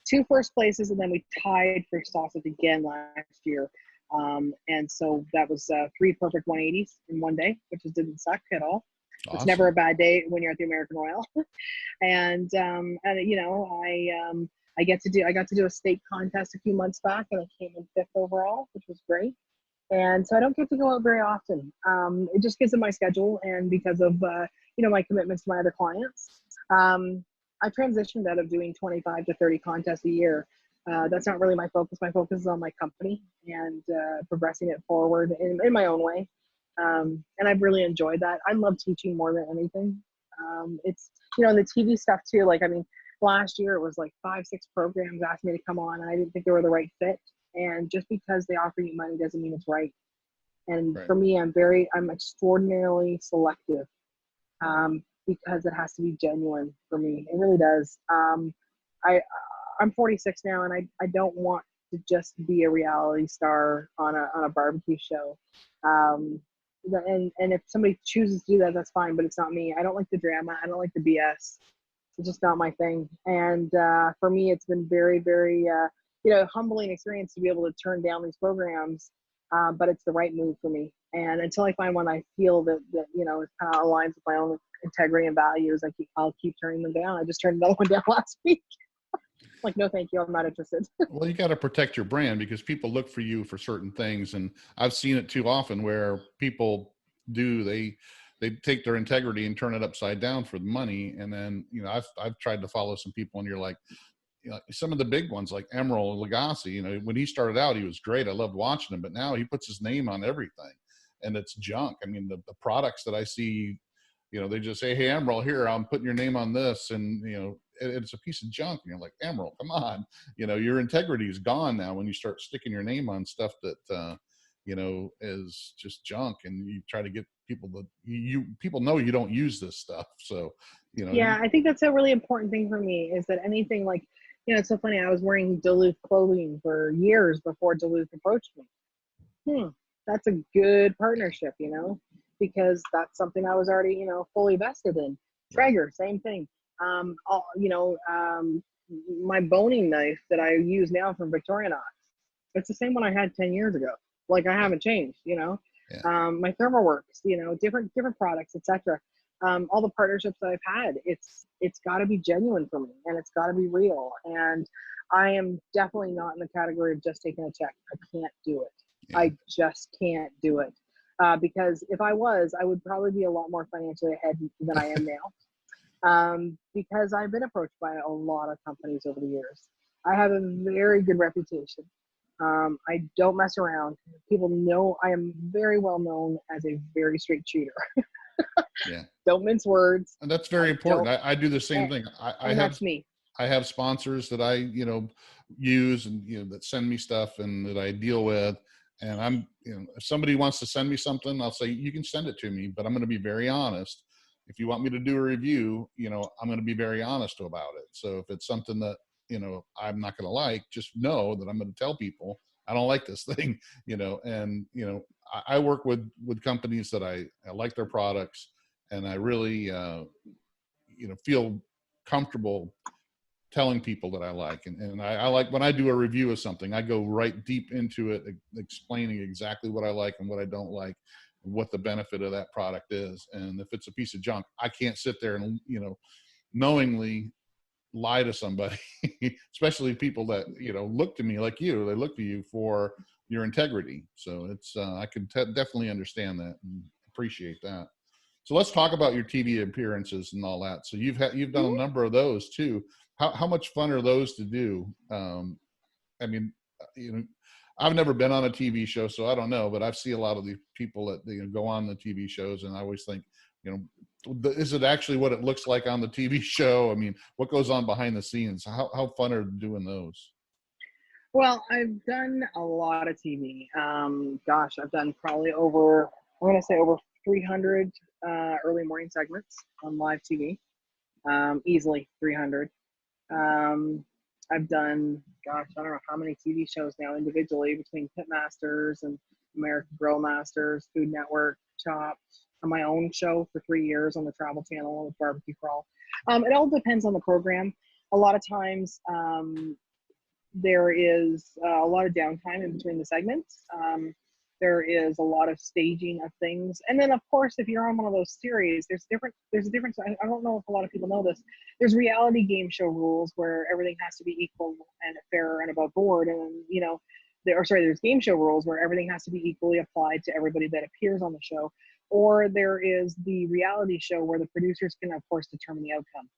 2 first places, and then we tied for sausage again last year. And so that was 3 perfect 180s in one day, which just didn't suck at all. Awesome. It's never a bad day when you're at the American Royal. And I got to do a state contest a few months back, and I came in 5th overall, which was great. And so I don't get to go out very often. It just gets in my schedule, and because of my commitments to my other clients. I transitioned out of doing 25 to 30 contests a year. That's not really my focus. My focus is on my company and progressing it forward in my own way. And I've really enjoyed that. I love teaching more than anything. It's, and the TV stuff too. Last year it was 5, 6 programs asked me to come on, and I didn't think they were the right fit. And just because they offer you money doesn't mean it's right. And Right. for me, I'm extraordinarily selective, because it has to be genuine for me. It really does. I I'm 46 now, and I don't want to just be a reality star on a barbecue show. Um, and if somebody chooses to do that, that's fine, but it's not me. I don't like the drama. I don't like the BS. It's just not my thing. And for me, it's been very, very, humbling experience to be able to turn down these programs. But it's the right move for me. And until I find one I feel that it kind of aligns with my own integrity and values, I'll keep turning them down. I just turned another one down last week. Like, no, thank you. I'm not interested. Well, you got to protect your brand because people look for you for certain things, and I've seen it too often where people they take their integrity and turn it upside down for the money. And then I've tried to follow some people, and you're like, some of the big ones like Emerald Lagasse. When he started out, he was great. I loved watching him, but now he puts his name on everything, and it's junk. I mean, the products that I see, they just say, "Hey, Emerald, here, I'm putting your name on this," and it's a piece of junk. And you're like, Emerald, come on, your integrity is gone now when you start sticking your name on stuff that is just junk, and you try to get people people know you don't use this stuff, so Yeah, I think that's a really important thing for me is that anything like, it's so funny. I was wearing Duluth clothing for years before Duluth approached me. That's a good partnership, because that's something I was already, fully vested in. Traeger, same thing. My boning knife that I use now from Victorinox, it's the same one I had 10 years ago. Like, I haven't changed, Yeah. My ThermoWorks, different products, etc. All the partnerships that I've had, it's got to be genuine for me, and it's got to be real. And I am definitely not in the category of just taking a check. I can't do it. Yeah. I just can't do it. Because if I was, I would probably be a lot more financially ahead than I am now. Because I've been approached by a lot of companies over the years. I have a very good reputation. I don't mess around. People know I am very well known as a very straight shooter. Yeah. Don't mince words. And that's very important. I do the same thing. I have that's me. I have sponsors that I, use and, that send me stuff and that I deal with. And I'm, if somebody wants to send me something, I'll say, you can send it to me, but I'm going to be very honest. If you want me to do a review, I'm going to be very honest about it. So if it's something that, I'm not going to like, just know that I'm going to tell people I don't like this thing, and, I work with companies that I like their products, and I really, feel comfortable telling people that I like. And I like when I do a review of something, I go right deep into it, explaining exactly what I like and what I don't like, and what the benefit of that product is. And if it's a piece of junk, I can't sit there and, knowingly lie to somebody, especially people that, look to me like you, they look to you for your integrity. So it's, I can definitely understand that and appreciate that. So let's talk about your TV appearances and all that. So you've done a number of those too. How much fun are those to do? I mean, I've never been on a TV show, so I don't know, but I've seen a lot of the people that go on the TV shows, and I always think, is it actually what it looks like on the TV show? I mean, what goes on behind the scenes? How fun are doing those? Well, I've done a lot of TV. I've done probably over 300 early morning segments on live TV. Easily 300. I've done, I don't know how many TV shows now individually between Pitmasters and American Grill Masters, Food Network, Chopped, on my own show for 3 years on the Travel Channel with Barbecue Crawl. It all depends on the program. A lot of times there is a lot of downtime in between the segments. There is a lot of staging of things. And then, of course, if you're on one of those series, there's a difference. I don't know if a lot of people know this. There's reality game show rules where everything has to be equal and fair and above board. And, there's game show rules where everything has to be equally applied to everybody that appears on the show. Or there is the reality show where the producers can, of course, determine the outcome.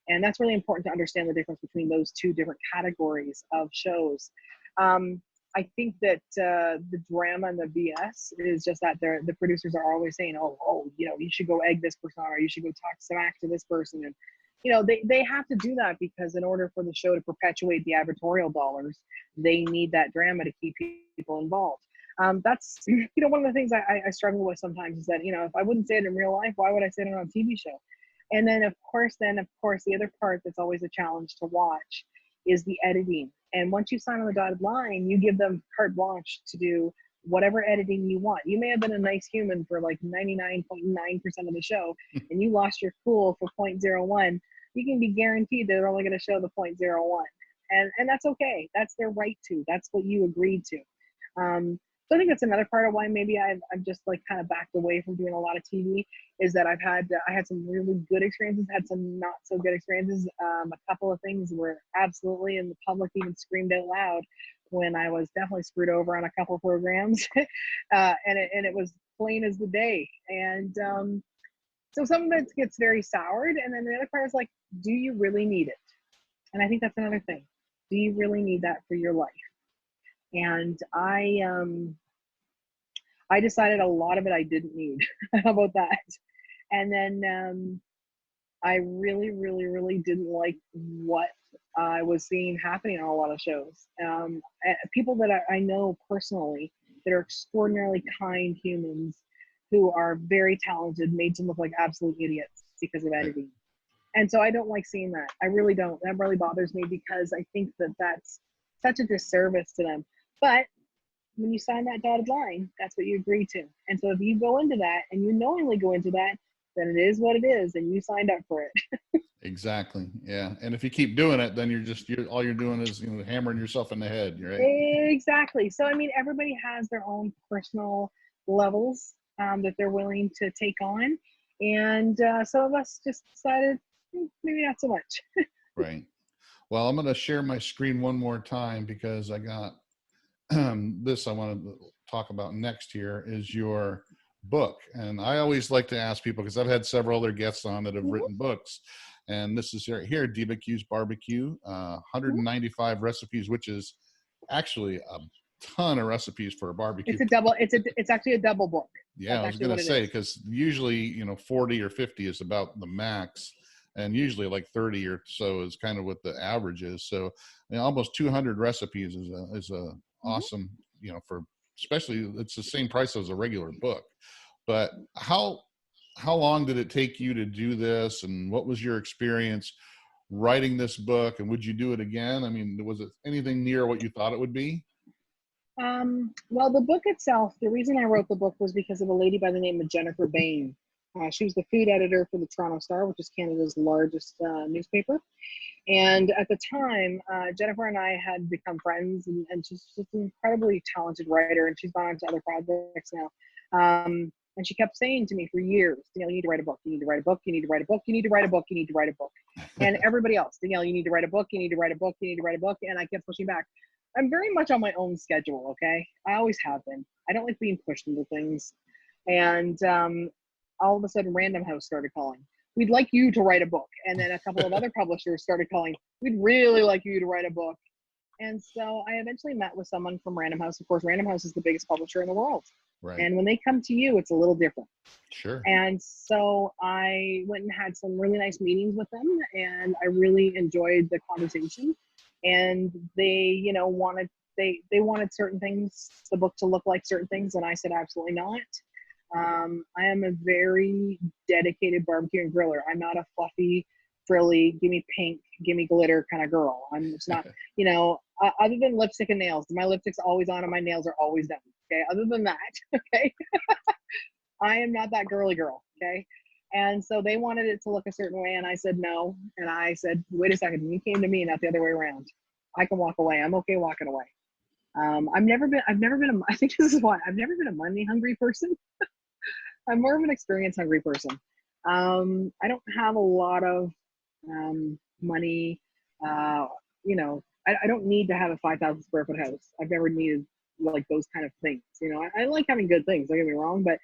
And that's really important to understand the difference between those two different categories of shows. I think that the drama and the BS is just that the producers are always saying, you should go egg this person or you should go talk smack to this person. And, they have to do that because in order for the show to perpetuate the advertorial dollars, they need that drama to keep people involved. That's, you know, one of the things I struggle with sometimes is that, you know, if I wouldn't say it in real life, why would I say it on a TV show? And then of course, the other part that's always a challenge to watch is the editing. And once you sign on the dotted line, you give them carte blanche to do whatever editing you want. You may have been a nice human for like 99.9% of the show, and you lost your cool for 0.01. You can be guaranteed they're only going to show the 0.01. And that's okay. That's their right to. That's what you agreed to. So I think that's another part of why maybe I've just like kind of backed away from doing a lot of TV, is that I had some really good experiences, had some not so good experiences. A couple of things were absolutely, and the public even screamed out loud when I was definitely screwed over on a couple of programs, and it was plain as the day. And so some of it gets very soured, and then the other part is like, do you really need it? And I think that's another thing. Do you really need that for your life? And I decided a lot of it I didn't need. How about that? And then I really, really, really didn't like what I was seeing happening on a lot of shows. People that I know personally that are extraordinarily kind humans who are very talented made to look like absolute idiots because of editing. And so I don't like seeing that. I really don't. That really bothers me because I think that that's such a disservice to them. But when you sign that dotted line, that's what you agree to. And so if you go into that and you knowingly go into that, then it is what it is, and you signed up for it. Exactly. Yeah. And if you keep doing it, then all you're doing is, you know, hammering yourself in the head, right? Exactly. So I mean, everybody has their own personal levels that they're willing to take on, and some of us just decided maybe not so much. Right. Well, I'm going to share my screen one more time because I got this I want to talk about next here is your book. And I always like to ask people, because I've had several other guests on that have written books, and this is here, Diva Q's Barbecue, 195 recipes, which is actually a ton of recipes for a barbecue. It's actually a double book. Yeah, I was going to say, because usually, you know, 40 or 50 is about the max, and usually like 30 or so is kind of what the average is. So, you know, almost 200 recipes is a awesome, you know, for, especially it's the same price as a regular book. But how long did it take you to do this, and what was your experience writing this book, and would you do it again? I mean, was it anything near what you thought it would be? Well, the book itself, the reason I wrote the book was because of a lady by the name of Jennifer Bain. She was the food editor for the Toronto Star, which is Canada's largest newspaper. And at the time, Jennifer and I had become friends, and she's just an incredibly talented writer, and she's gone on to other projects now. And she kept saying to me for years, Danielle, you need to write a book, you need to write a book, you need to write a book, you need to write a book, you need to write a book. And everybody else, Danielle, you need to write a book, you need to write a book, you need to write a book. And I kept pushing back. I'm very much on my own schedule, okay? I always have been. I don't like being pushed into things. And all of a sudden, Random House started calling. We'd like you to write a book. And then a couple of other publishers started calling. We'd really like you to write a book. And so I eventually met with someone from Random House. Of course, Random House is the biggest publisher in the world. Right. And when they come to you, it's a little different. Sure. And so I went and had some really nice meetings with them, and I really enjoyed the conversation. And they, you know, wanted certain things, the book to look like certain things, and I said absolutely not. I am a very dedicated barbecue and griller. I'm not a fluffy, frilly, give me pink, give me glitter kind of girl. I'm just not, you know, other than lipstick and nails. My lipstick's always on and my nails are always done. Okay. Other than that, okay. I am not that girly girl. Okay. And so they wanted it to look a certain way, and I said no. And I said, wait a second, you came to me, not the other way around. I can walk away. I'm okay walking away. I think this is why I've never been a money hungry person. I'm more of an experience hungry person. I don't have a lot of money. You know, I don't need to have a 5,000 square foot house. I've never needed like those kind of things. You know, I like having good things, don't get me wrong, but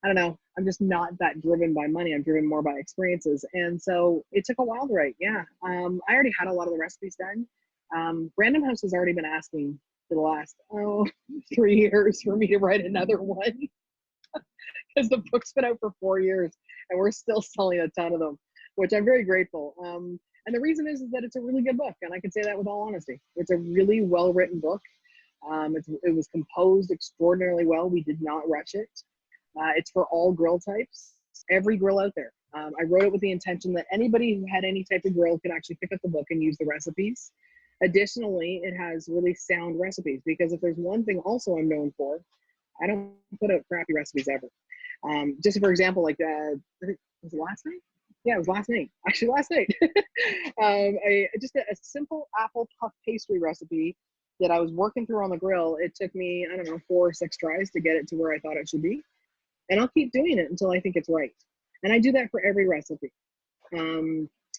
I don't know. I'm just not that driven by money. I'm driven more by experiences. And so it took a while to write. Yeah. I already had a lot of the recipes done. Random House has already been asking for the last 3 years for me to write another one, because the book's been out for 4 years and we're still selling a ton of them, which I'm very grateful. And the reason is that it's a really good book, and I can say that with all honesty. It's a really well-written book. It was composed extraordinarily well. We did not rush it. It's for all grill types, every grill out there. I wrote it with the intention that anybody who had any type of grill could actually pick up the book and use the recipes. Additionally, it has really sound recipes, because if there's one thing also I'm known for, I don't put out crappy recipes ever. Just for example, like, I think, was it last night? Yeah, it was last night. Actually, last night. Just a simple apple puff pastry recipe that I was working through on the grill. It took me, I don't know, 4 or 6 tries to get it to where I thought it should be. And I'll keep doing it until I think it's right. And I do that for every recipe.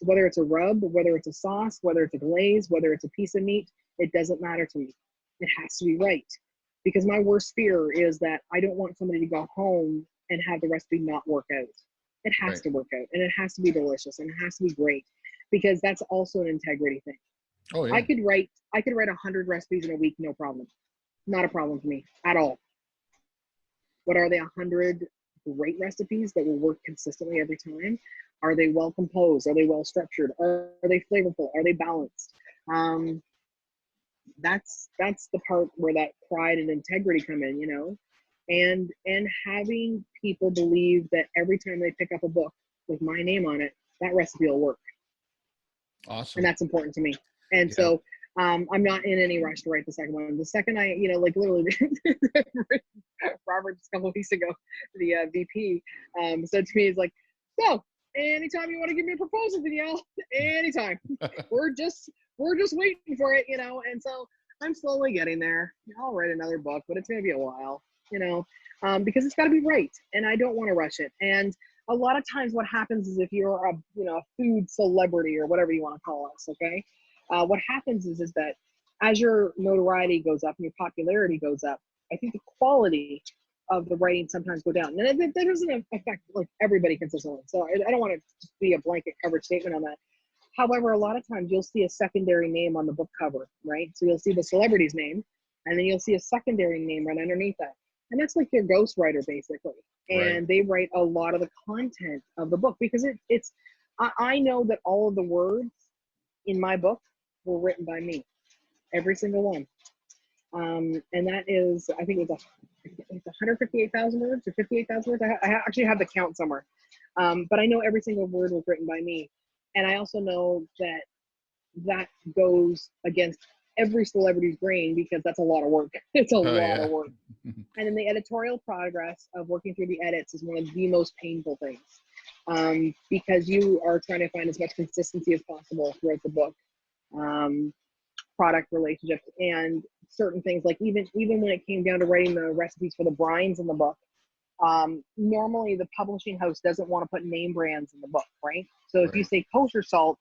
Whether it's a rub, whether it's a sauce, whether it's a glaze, whether it's a piece of meat, it doesn't matter to me. It has to be right. Because my worst fear is that I don't want somebody to go home and have the recipe not work out. It has to work out, and it has to be delicious, and it has to be great, because that's also an integrity thing. Oh, yeah. I could write 100 recipes in a week, no problem. Not a problem for me at all. But are they 100 great recipes that will work consistently every time? Are they well composed? Are they well structured? Are they flavorful? Are they balanced? That's the part where that pride and integrity come in, you know, and having people believe that every time they pick up a book with my name on it, that recipe will work. Awesome. And that's important to me. And so I'm not in any rush to write the second one. The second I, you know, like literally Robert just a couple of weeks ago, the VP said to me, he's like, so anytime you want to give me a proposal, Danielle, anytime. We're just waiting for it, you know. And so I'm slowly getting there. I'll write another book, but it's going to be a while, you know, because it's got to be right. And I don't want to rush it. And a lot of times what happens is, if you're a food celebrity or whatever you want to call us, okay, what happens is that as your notoriety goes up and your popularity goes up, I think the quality of the writing sometimes go down. And that doesn't affect like everybody consistently. So I don't want to just be a blanket cover statement on that. However, a lot of times you'll see a secondary name on the book cover, right? So you'll see the celebrity's name, and then you'll see a secondary name right underneath that. And that's like your ghostwriter, basically. And they write a lot of the content of the book, because I know that all of the words in my book were written by me, every single one. And that is, I think it's 158,000 words or 58,000 words. I actually have the count somewhere. But I know every single word was written by me. And I also know that goes against every celebrity's brain, because that's a lot of work. It's a lot of work. And then the editorial progress of working through the edits is one of the most painful things, because you are trying to find as much consistency as possible throughout the book, product relationships, and certain things. Like even when it came down to writing the recipes for the brines in the book, normally the publishing house doesn't want to put name brands in the book, right? So if you say kosher salt,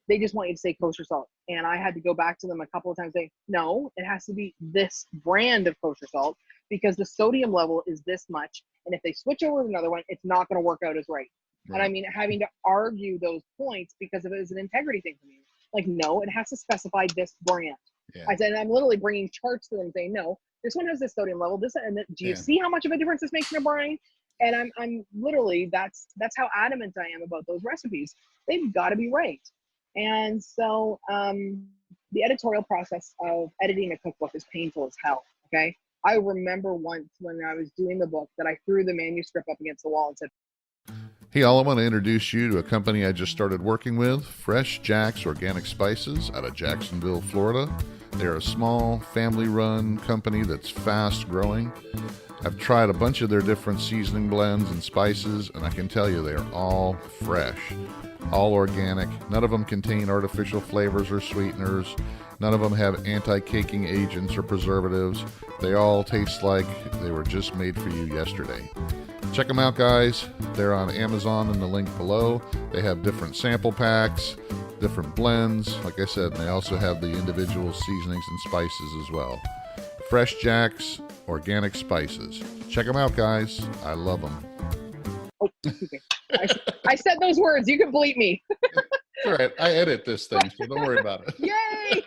they just want you to say kosher salt. And I had to go back to them a couple of times saying, no, it has to be this brand of kosher salt, because the sodium level is this much. And if they switch over to another one, it's not going to work out as right. And I mean, having to argue those points because it is an integrity thing for me. Like, no, it has to specify this brand. I said, and I'm literally bringing charts to them saying, no, this one has this sodium level, this, and do you see how much of a difference this makes in a brine? And I'm literally, that's how adamant I am about those recipes. They've got to be right. And so the editorial process of editing a cookbook is painful as hell, okay? I remember once when I was doing the book that I threw the manuscript up against the wall and said, hey, all, I want to introduce you to a company I just started working with, Fresh Jack's Organic Spices out of Jacksonville, Florida. They're a small, family-run company that's fast-growing. I've tried a bunch of their different seasoning blends and spices, and I can tell you they are all fresh, all organic. None of them contain artificial flavors or sweeteners. None of them have anti-caking agents or preservatives. They all taste like they were just made for you yesterday. Check them out, guys. They're on Amazon in the link below. They have different sample packs, different blends. Like I said, and they also have the individual seasonings and spices as well. Fresh Jack's Organic Spices. Check them out, guys. I love them. oh, excuse me. I said those words. You can bleep me. All right. I edit this thing, so don't worry about it. Yay!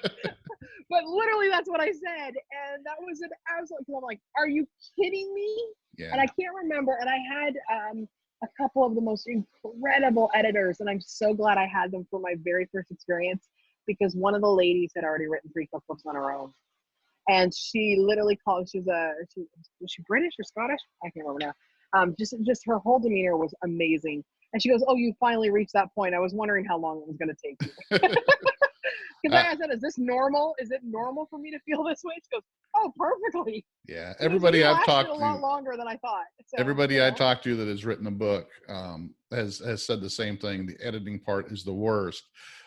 But literally, that's what I said. And that was an absolute, because I'm like, are you kidding me? Yeah. And I can't remember. And I had a couple of the most incredible editors, and I'm so glad I had them for my very first experience, because one of the ladies had already written 3 cookbooks on her own. And she literally called. Was she British or Scottish? I can't remember now. Just her whole demeanor was amazing. And she goes, "Oh, you finally reached that point. I was wondering how long it was going to take you." Because I said, "Is this normal? Is it normal for me to feel this way?" She goes, "Oh, perfectly." Yeah, She goes, everybody "You I've lasted talked a lot to, longer than I thought." So, everybody I talked to that has written a book has said the same thing. The editing part is the worst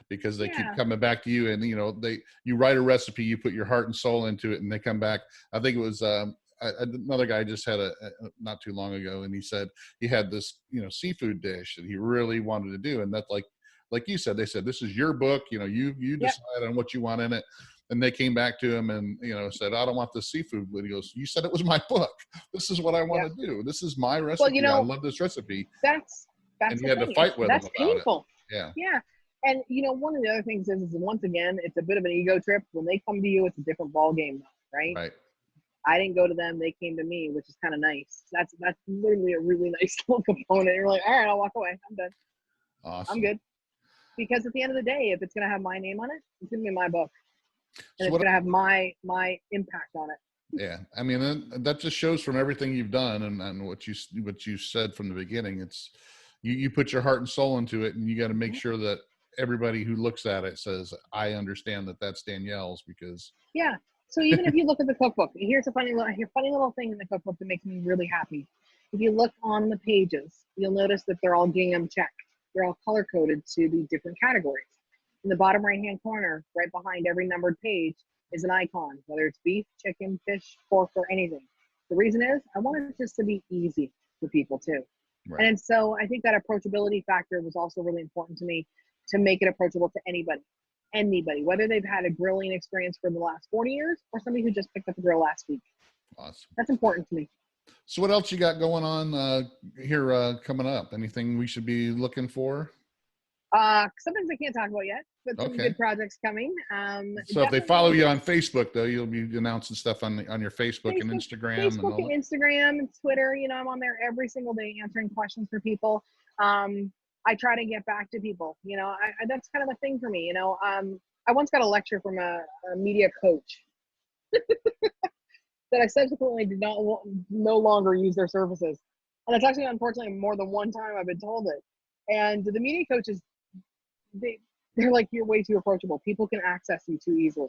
because they keep Yeah. coming back to you, and you write a recipe, you put your heart and soul into it, and they come back. I think it was another guy just had a not too long ago, and he said he had this seafood dish that he really wanted to do, and that's like you said, they said, "This is your book, you Yep. decide on what you want in it." And they came back to him and said, "I don't want this seafood." But he goes, "You said it was my book. This is what I want to do. This is my recipe. Well, I love this recipe." that's And the you had to thing. fight with him That's about painful. it. Yeah. Yeah. And one of the other things is once again, it's a bit of an ego trip. When they come to you, it's a different ball game, right? Right. I didn't go to them; they came to me, which is kind of nice. That's literally a really nice little component. You're like, all right, I'll walk away. I'm done. Awesome. I'm good. Because at the end of the day, if it's going to have my name on it, it's going to be my book, and So it's going to have my impact on it. Yeah, I mean that just shows from everything you've done and what you said from the beginning. It's you put your heart and soul into it, and you got to make sure that everybody who looks at it says, "I understand that that's Danielle's," because Yeah. So even if you look at the cookbook, here's a funny little thing in the cookbook that makes me really happy. If you look on the pages, you'll notice that they're all gingham checked. They're all color coded to the different categories. In the bottom right hand corner, right behind every numbered page, is an icon, whether it's beef, chicken, fish, pork, or anything. The reason is I want it just to be easy for people too. right. And so I think that approachability factor was also really important to me, to make it approachable to anybody, whether they've had a grilling experience for the last 40 years or somebody who just picked up a grill last week. Awesome. That's important to me. So what else you got going on here coming up? Anything we should be looking for? Some things I can't talk about yet, but some Okay. good projects coming. So if they follow you on Facebook, though, you'll be announcing stuff on your Facebook and Instagram. Facebook and Instagram and Twitter. I'm on there every single day answering questions for people. I try to get back to people. That's kind of a thing for me. I once got a lecture from a media coach that I subsequently did no longer use their services. And that's actually, unfortunately, more than one time I've been told it. And the media coaches, they're like, you're way too approachable. People can access you too easily.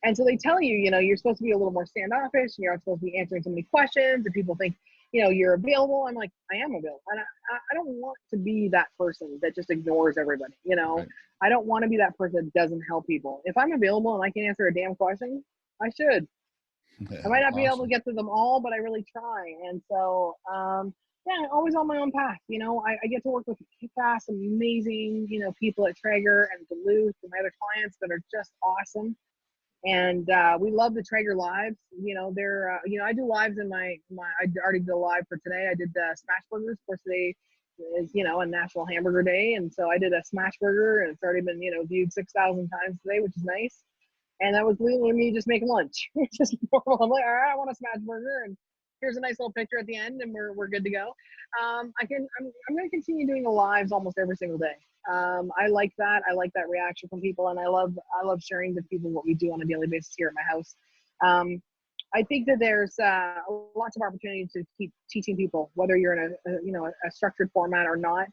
And so they tell you, you're supposed to be a little more standoffish, and you're not supposed to be answering so many questions, and people think, you're available. I'm like, I am available. And I don't want to be that person that just ignores everybody, Right. I don't want to be that person that doesn't help people. If I'm available and I can answer a damn question, I should. Yeah, I might not be able to awesome. get to them all, but I really try. And so, always on my own path. I get to work with kick-ass, amazing, people at Traeger and Duluth and my other clients that are just awesome. And we love the Traeger lives. I do lives in I already did a live for today. I did smash burgers. Of course, today is, a National Hamburger Day. And so I did a smash burger, and it's already been, viewed 6,000 times today, which is nice. And that was literally me just making lunch. It's just normal. I'm like, all right, I want a smash burger, and here's a nice little picture at the end, and we're good to go. I'm going to continue doing the lives almost every single day. I like that. I like that reaction from people, and I love sharing with people what we do on a daily basis here at my house. I think that there's lots of opportunity to keep teaching people, whether you're in a structured format or not.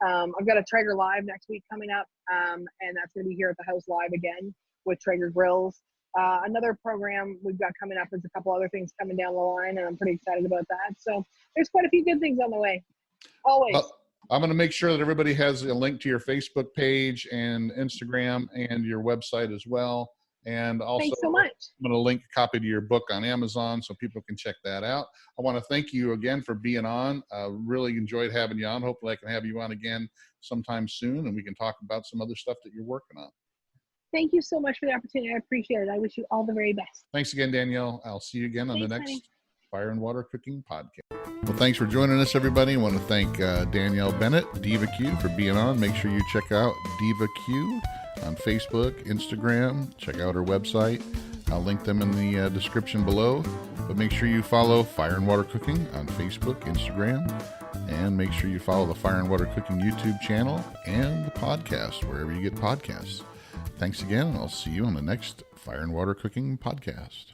I've got a Traeger Live next week coming up, and that's going to be here at the house live again with Traeger grills. Another program we've got coming up is a couple other things coming down the line, and I'm pretty excited about that. So there's quite a few good things on the way. Always. Well, I'm going to make sure that everybody has a link to your Facebook page and Instagram and your website as well. And also, thanks so much. I'm going to link a copy to your book on Amazon so people can check that out. I want to thank you again for being on. Really enjoyed having you on. Hopefully I can have you on again sometime soon, and we can talk about some other stuff that you're working on. Thank you so much for the opportunity. I appreciate it. I wish you all the very best. Thanks again, Danielle. I'll see you again on the next honey. Fire and Water Cooking Podcast. Well, thanks for joining us, everybody. I want to thank Danielle Bennett, Diva Q, for being on. Make sure you check out Diva Q on Facebook, Instagram. Check out her website. I'll link them in the description below. But make sure you follow Fire and Water Cooking on Facebook, Instagram, and make sure you follow the Fire and Water Cooking YouTube channel and the podcast, wherever you get podcasts. Thanks again, and I'll see you on the next Fire and Water Cooking Podcast.